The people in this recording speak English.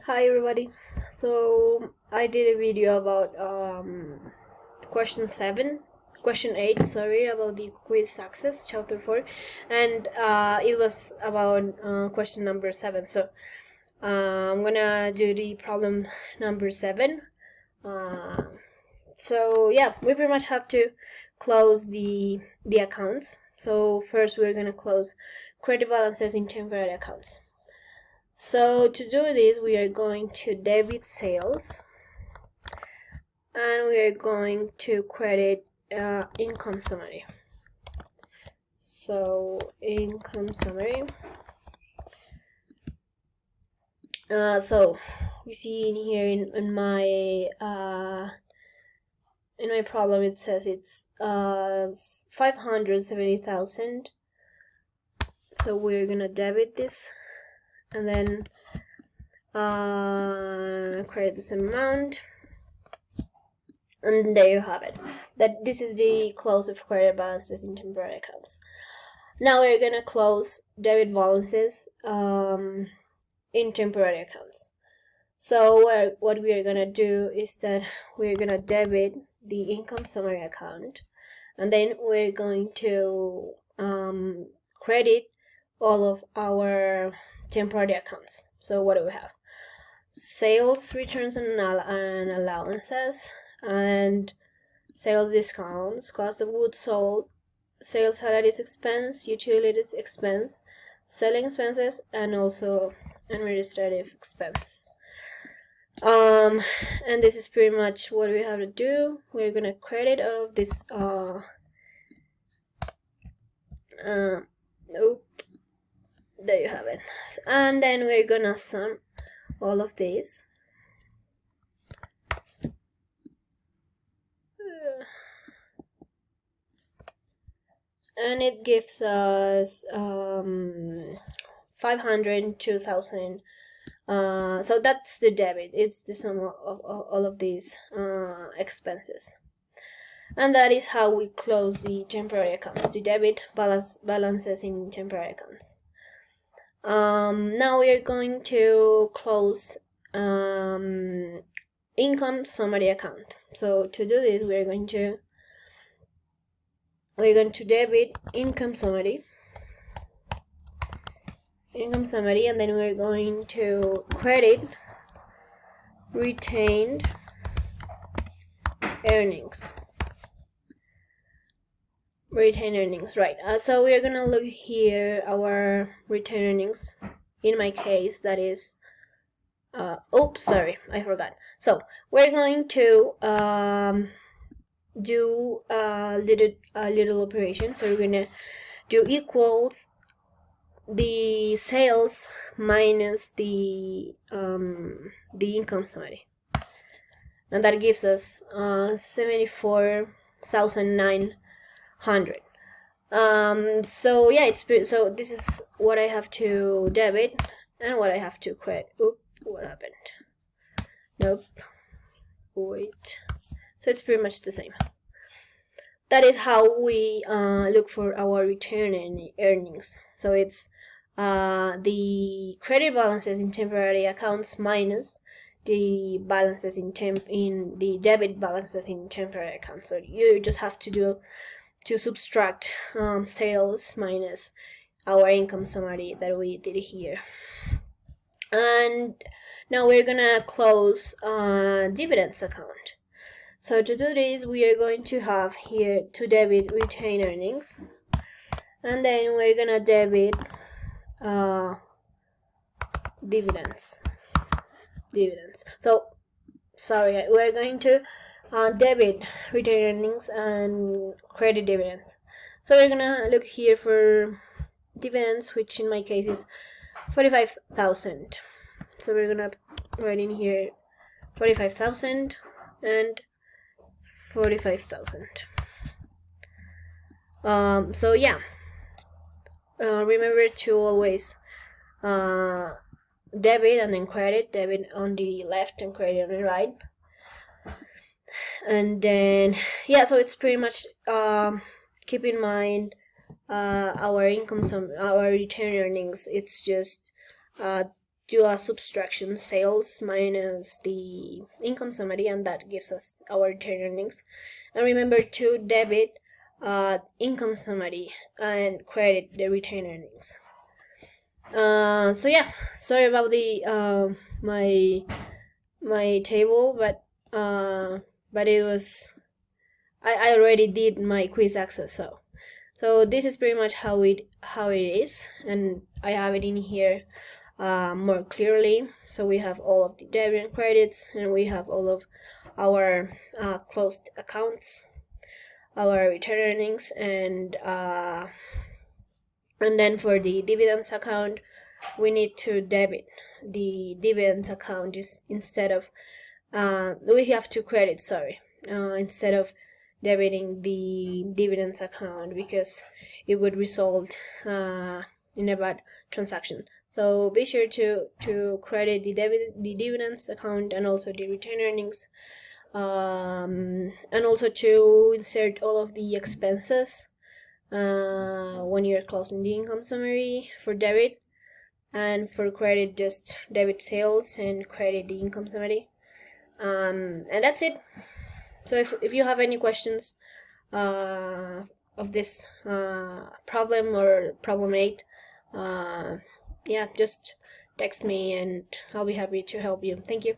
Hi everybody. So I did a video about question 8, sorry, about the quiz success chapter 4, and it was about question number 7. So I'm gonna do the problem number 7. So yeah, we pretty much have to close the accounts. So first we're gonna close credit balances in temporary accounts. So to do this, we are going to debit sales and we are going to credit income summary. So income summary. So you see in here in my problem it says it's 570,000. So we're gonna debit this and then credit this amount, and there you have it. That this is the close of credit balances in temporary accounts. Now we're gonna close debit balances in temporary accounts. So what we are gonna do is that we're gonna debit the income summary account, and then we're going to credit all of our temporary accounts. So what do we have? Sales returns and allowances, and sales discounts, cost of goods sold, sales salaries expense, utilities expense, selling expenses, and also administrative expenses. And this is pretty much what we have to do. We're gonna credit all of this nope, there you have it, and then we're gonna sum all of these. And it gives us 502,000. So that's the debit. It's the sum of all of these expenses. And that is how we close the temporary accounts, the debit balances in temporary accounts. Now we are going to close income summary account. So to do this, we're going to debit income summary, and then we're going to credit retained earnings. Right. So we're gonna look here our retained earnings. In my case, that is oops, sorry, I forgot. So we're going to do a little operation. So we're gonna do equals the sales minus the income summary, and that gives us 74,900. So yeah, so this is what I have to debit and what I have to credit. Oop, what happened? Nope. Wait. So it's pretty much the same. That is how we look for our retained earnings. So it's the credit balances in temporary accounts minus the balances in the debit balances in temporary accounts. So you just have to subtract sales minus our income summary that we did here. And now we're gonna close dividends account. So to do this, we are going to have here to debit retained earnings, and then we're gonna debit dividends. So sorry, we're going to debit retained earnings and credit dividends. So we're gonna look here for dividends, which in my case is 45,000. So we're gonna write in here 45,000 and 45,000. So yeah, remember to always debit and then credit. Debit on the left and credit on the right. And then yeah, so it's pretty much keep in mind our income our retained earnings. It's just do a subtraction, sales minus the income summary, and that gives us our return earnings. And remember to debit income summary and credit the return earnings. So yeah, sorry about the my table, but it was, I already did my quiz access, so this is pretty much how it is, and I have it in here more clearly. So we have all of the debit and credits, and we have all of our closed accounts, our return earnings, and then for the dividends account, we need to debit the dividends account instead of we have to credit, sorry, instead of debiting the dividends account, because it would result in a bad transaction. So be sure to credit the dividends account and also the return earnings, and also to insert all of the expenses when you're closing the income summary for debit, and for credit just debit sales and credit the income summary. And that's it. So if you have any questions of this problem or problem 8, yeah, just text me and I'll be happy to help you. Thank you.